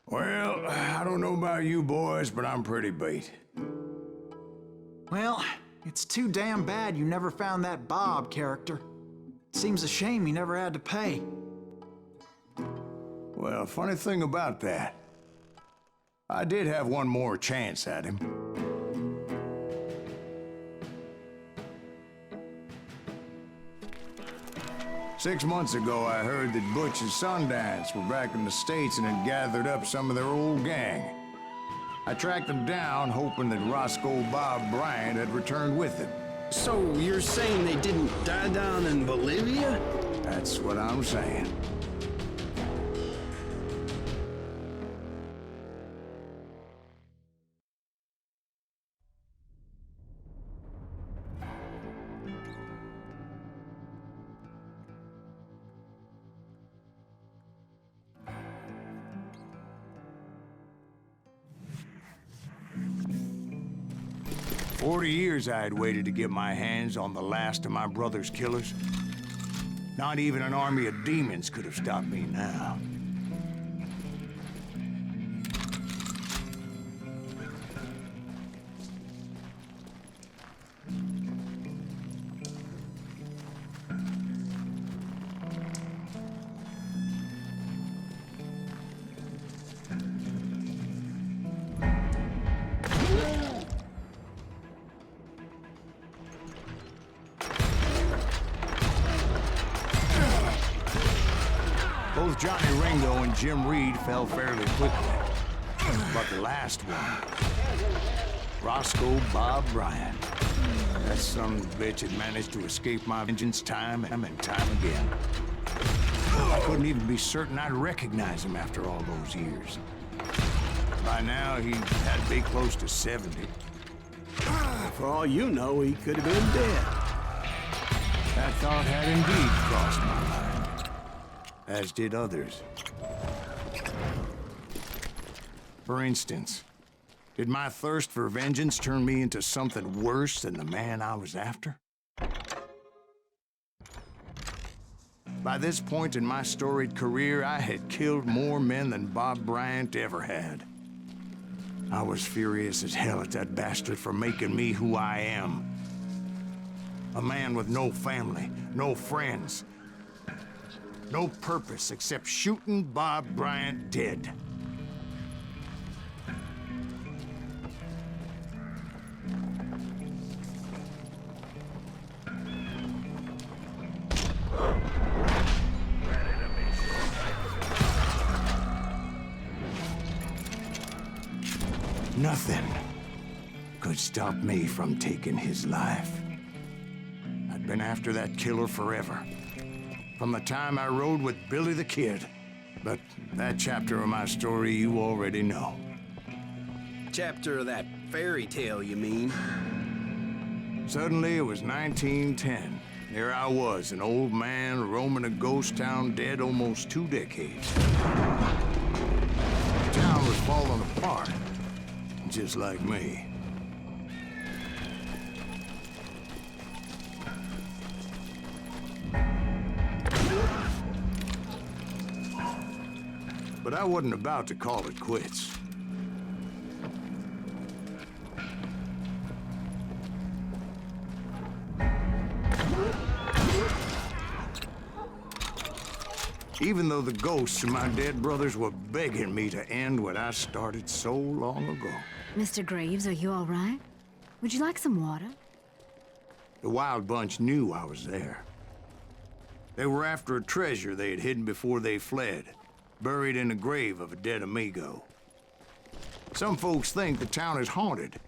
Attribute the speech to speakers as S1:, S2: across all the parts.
S1: Well, I don't know about you boys, but I'm pretty beat.
S2: Well, it's too damn bad you never found that Bob character. Seems a shame you never had to pay.
S1: Well, funny thing about that, I did have one more chance at him. Six months ago, I heard that Butch and Sundance were back in the States and had gathered up some of their old gang. I tracked them down, hoping that Roscoe Bob Bryant had returned with them.
S3: So you're saying they didn't die down in Bolivia?
S1: That's what I'm saying. "40 years I had waited to get my hands on the last of my brother's killers. Not even an army of demons could have stopped me now. Both Johnny Ringo and Jim Reed fell fairly quickly. But the last one, Roscoe Bob Bryant, that son of a bitch had managed to escape my vengeance time and time again. I couldn't even be certain I'd recognize him after all those years. By now, he had to be close to 70.
S3: For all you know, he could have been dead.
S1: That thought had indeed crossed my mind, as did others. For instance, did my thirst for vengeance turn me into something worse than the man I was after? By this point in my storied career, I had killed more men than Bob Bryant ever had. I was furious as hell at that bastard for making me who I am. A man with no family, no friends, no purpose except shooting Bob Bryant dead. Nothing could stop me from taking his life. I'd been after that killer forever, from the time I rode with Billy the Kid. But that chapter of my story you already know.
S3: Chapter of that fairy tale, you mean?
S1: Suddenly, it was 1910. There I was, an old man roaming a ghost town dead almost 2 decades. The town was falling apart, just like me. But I wasn't about to call it quits. Even though the ghosts of my dead brothers were begging me to end what I started so long ago.
S4: Mr. Graves, are you all right? Would you like some water?
S1: The Wild Bunch knew I was there. They were after a treasure they had hidden before they fled, buried in the grave of a dead amigo. Some folks think the town is haunted,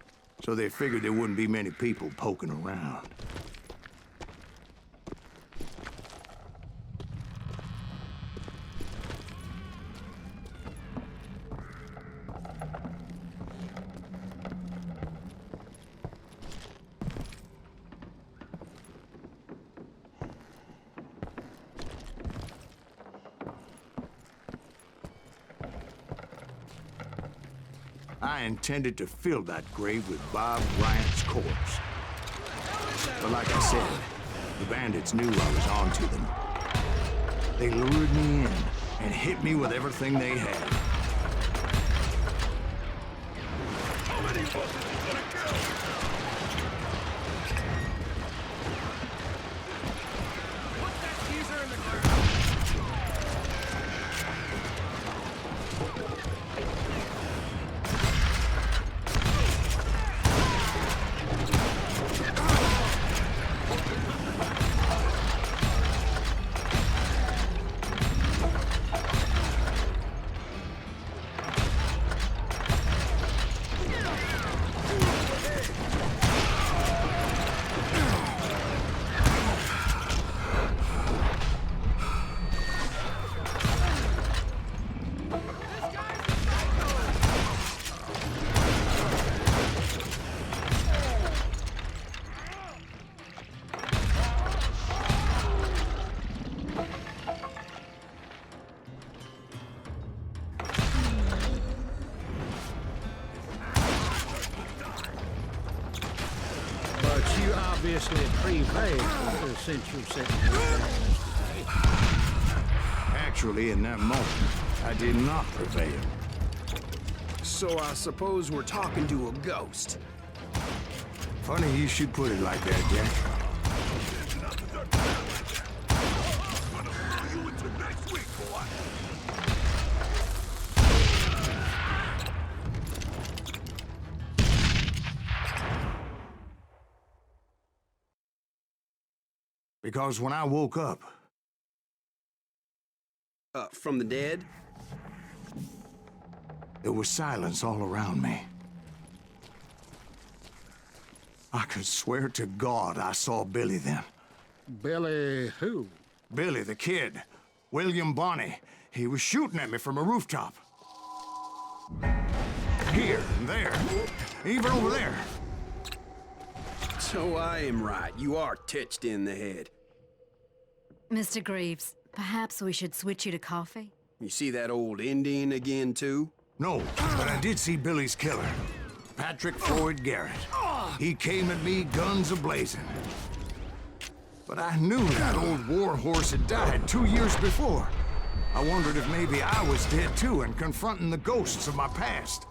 S1: so they figured there wouldn't be many people poking around. I intended to fill that grave with Bob Bryant's corpse. But like I said, the bandits knew I was on to them. They lured me in and hit me with everything they had.
S5: But you obviously prevailed since you said your plans today.
S1: Actually, in that moment, I did not prevail.
S3: So I suppose we're talking to a ghost.
S1: Funny you should put it like that, Jack. Because when I woke up,
S3: From the dead?
S1: there was silence all around me. I could swear to God I saw Billy then.
S5: Billy who?
S1: Billy, the kid. William Bonney. He was shooting at me from a rooftop. Here and there. Even over there.
S3: So I am right. You are touched in the head.
S4: Mr. Greaves, perhaps we should switch you to coffee?
S3: You see that old Indian again, too?
S1: No, but I did see Billy's killer. Patrick Floyd Garrett. He came at me guns a-blazing. But I knew that old war horse had died 2 years before. I wondered if maybe I was dead too and confronting the ghosts of my past.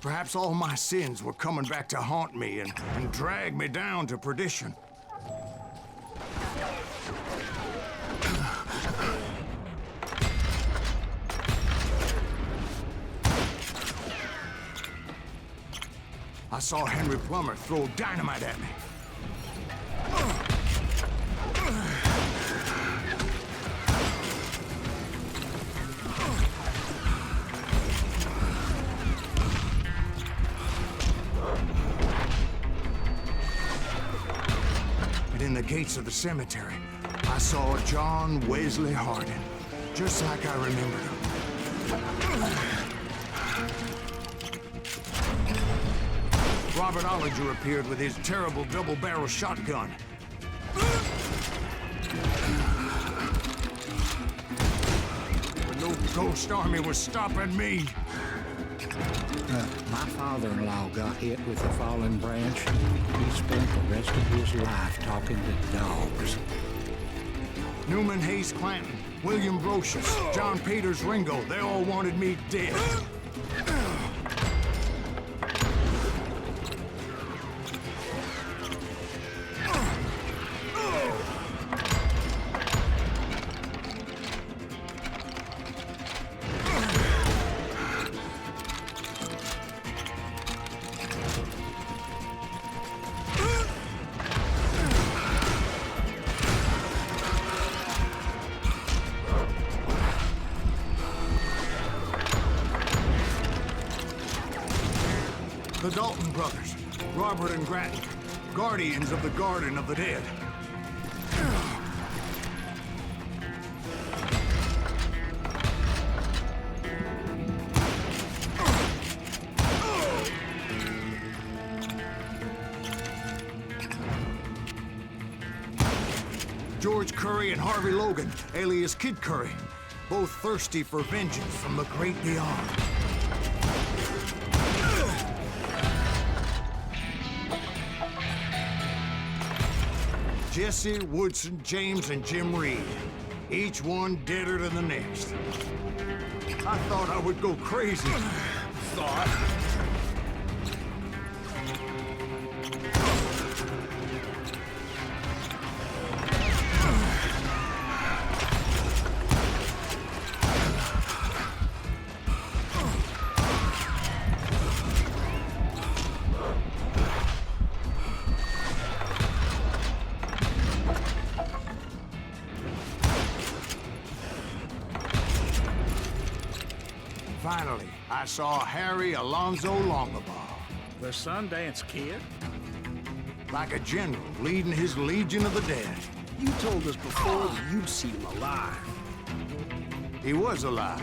S1: Perhaps all my sins were coming back to haunt me and drag me down to perdition. I saw Henry Plummer throw dynamite at me. And in the gates of the cemetery, I saw John Wesley Hardin, just like I remembered him. Robert Ollinger appeared with his terrible double-barrel shotgun. But no ghost army was stopping me.
S5: My father-in-law got hit with a fallen branch. He spent the rest of his life talking to dogs.
S1: Newman Hayes Clanton, William Brocious, John Peters Ringo, they all wanted me dead. The Dalton brothers, Robert and Grattan, guardians of the Garden of the Dead. George Curry and Harvey Logan, alias Kid Curry, both thirsty for vengeance from the great beyond. Jesse, Woodson, James, and Jim Reed. Each one deader than the next. I thought I would go crazy.
S3: Thought?
S1: Finally, I saw Harry Alonzo Longabaugh.
S5: The Sundance Kid?
S1: Like a general leading his legion of the dead.
S3: You told us before that you'd see him alive.
S1: He was alive.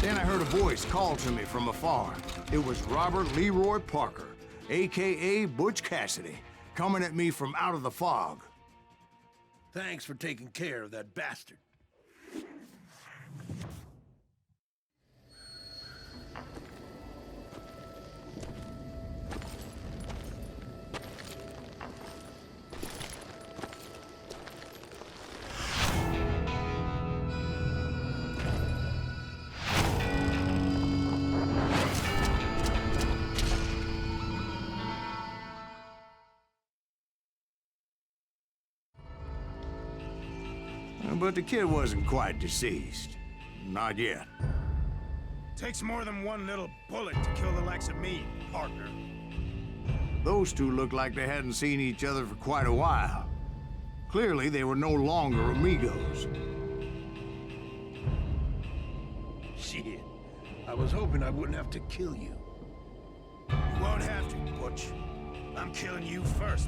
S1: Then I heard a voice call to me from afar. It was Robert Leroy Parker, a.k.a. Butch Cassidy, coming at me from out of the fog.
S6: Thanks for taking care of that bastard.
S1: But the kid wasn't quite deceased. Not yet.
S7: Takes more than one little bullet to kill the likes of me, partner.
S1: Those two looked like they hadn't seen each other for quite a while. Clearly, they were no longer amigos.
S6: Shit. I was hoping I wouldn't have to kill you.
S7: You won't have to, Butch. I'm killing you first.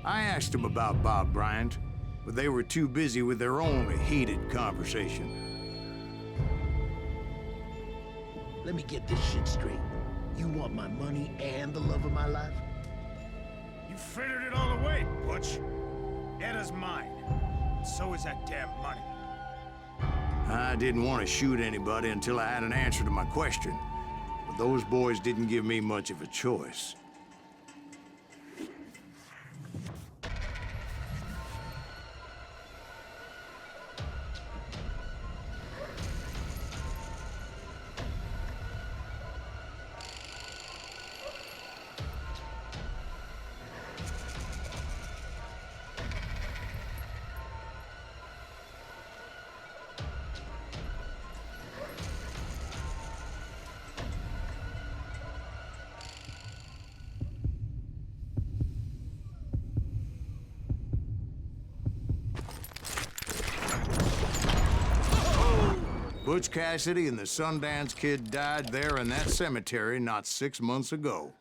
S1: I asked them about Bob Bryant, but they were too busy with their own heated conversation.
S6: Let me get this shit straight. You want my money and the love of my life?
S7: You frittered it all away, Butch. Etta's mine. So is that damn money.
S1: I didn't want to shoot anybody until I had an answer to my question, but those boys didn't give me much of a choice. Butch Cassidy and the Sundance Kid died there in that cemetery not 6 months ago.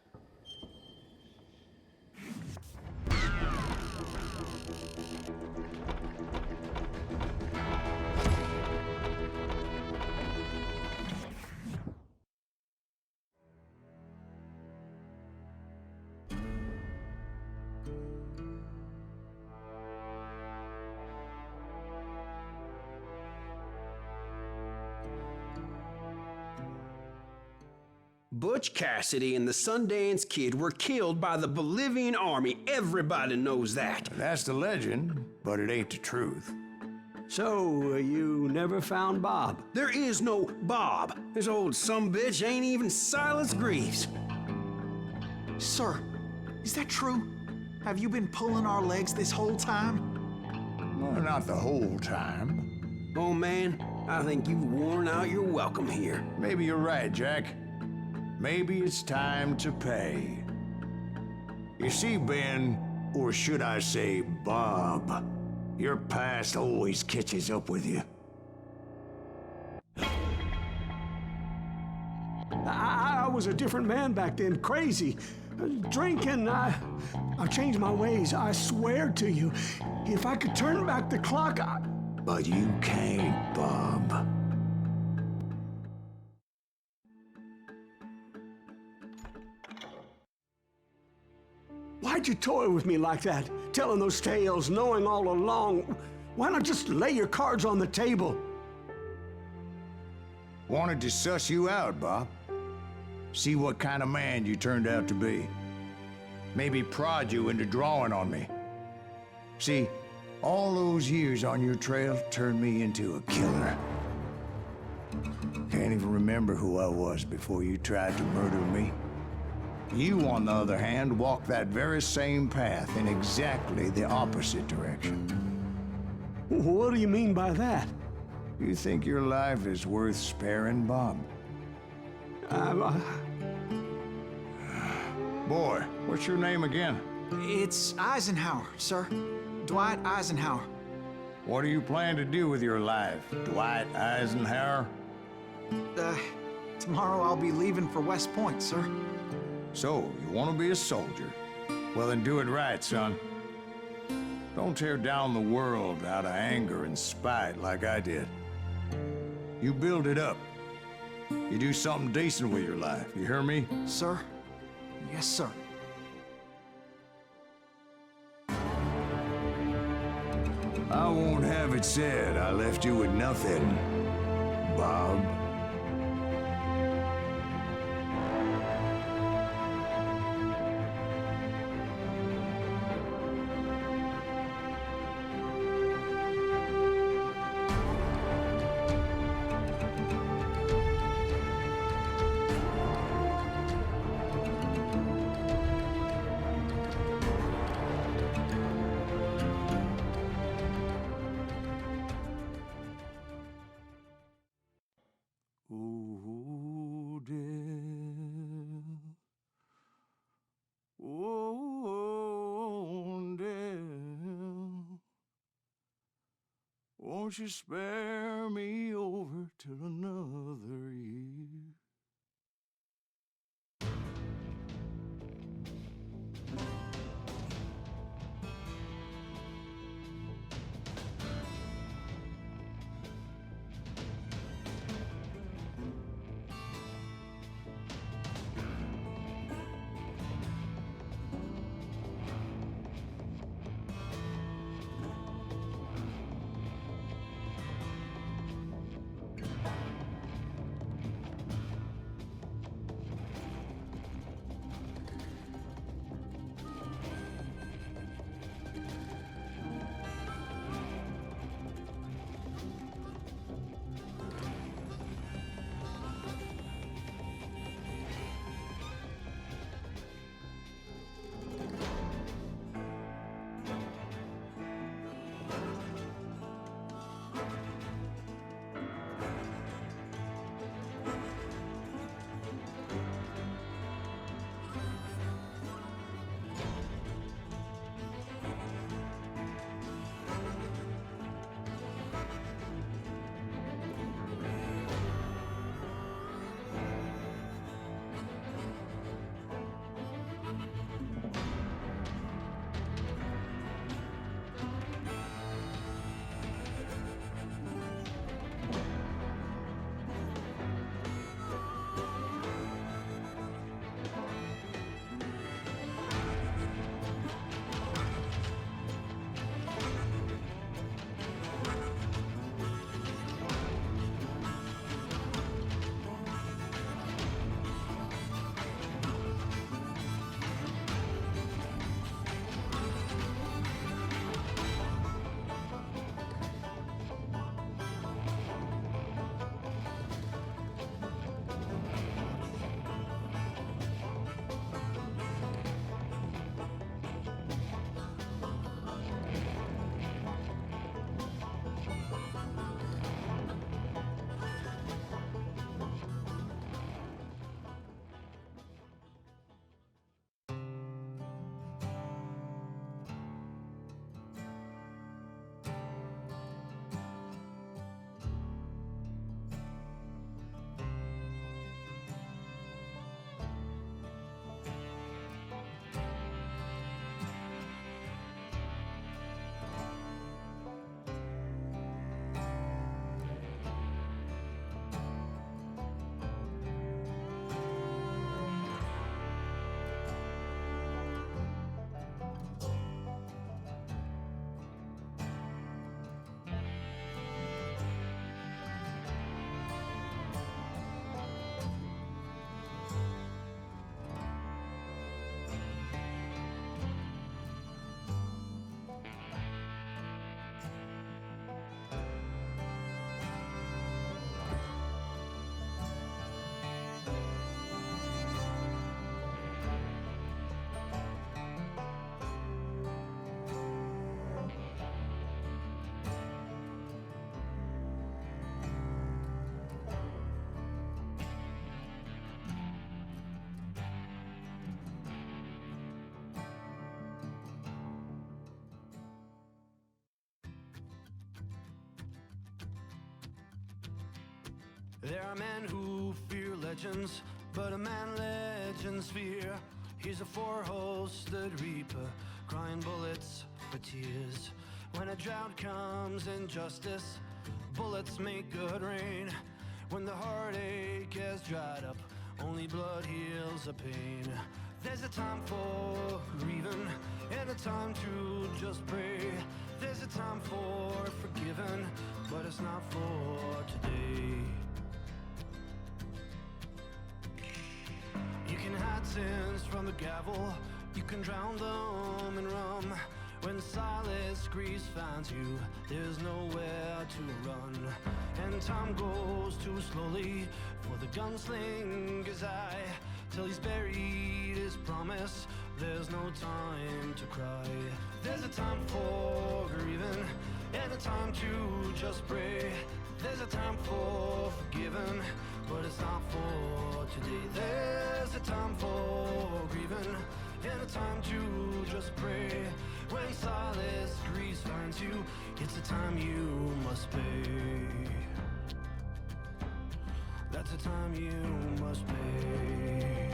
S3: Butch Cassidy and the Sundance Kid were killed by the Bolivian army. Everybody knows that.
S1: That's the legend, but it ain't the truth.
S8: So, you never found Bob?
S3: There is no Bob. This old sumbitch ain't even Silas Greaves.
S2: Sir, is that true? Have you been pulling our legs this whole time?
S1: Well, not the whole time.
S3: Oh man, I think you've worn out your welcome here.
S1: Maybe you're right, Jack. Maybe it's time to pay. You see, Ben, or should I say Bob, your past always catches up with you.
S8: I was a different man back then, crazy. Drinking, I've changed my ways, I swear to you. If I could turn back the clock,
S1: But you can't, Bob.
S8: Why'd you toy with me like that? Telling those tales, knowing all along. Why not just lay your cards on the table?
S1: Wanted to suss you out, Bob. See what kind of man you turned out to be. Maybe prod you into drawing on me. See, all those years on your trail turned me into a killer. Can't even remember who I was before you tried to murder me. You, on the other hand, walked that very same path in exactly the opposite direction.
S8: What do you mean by that?
S1: You think your life is worth sparing, Bob? Boy, what's your name again?
S2: It's Eisenhower, sir. Dwight Eisenhower.
S1: What do you plan to do with your life, Dwight Eisenhower?
S2: Tomorrow I'll be leaving for West Point, sir.
S1: So, you want to be a soldier? Well, then do it right, son. Don't tear down the world out of anger and spite like I did. You build it up. You do something decent with your life, you hear me?
S2: Sir? Yes, sir.
S1: I won't have it said I left you with nothing, Bob. Oh, dear. Oh, dear. Won't you spare me over till another year?
S9: There are men who fear legends, but a man legends fear. He's a four-hosted reaper, crying bullets for tears. When a drought comes in justice, bullets make good rain. When the heartache has dried up, only blood heals the pain. There's a time for grieving and a time to just pray. There's a time for forgiving, but it's not for today. You can hide sins from the gavel, you can drown them in rum. When silence grease finds you, there's nowhere to run. And time goes too slowly for the gunslinger's eye. Till he's buried his promise, there's no time to cry. There's a time for grieving and a time to just pray. There's a time for forgiving, but it's not for today. There's a time for grieving and a time to just pray. When silence grease finds you, it's a time you must pay. That's a time you must pay.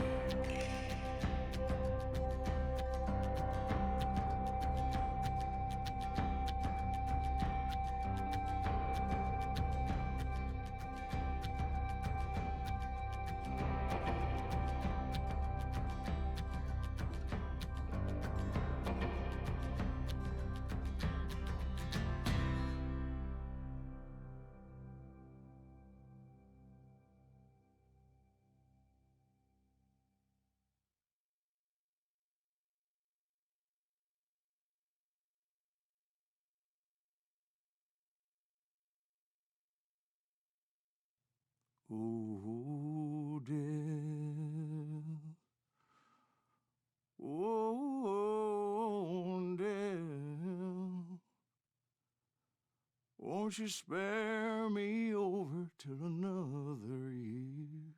S1: Oh, Dell. Oh, Dell. Won't you spare me over till another year?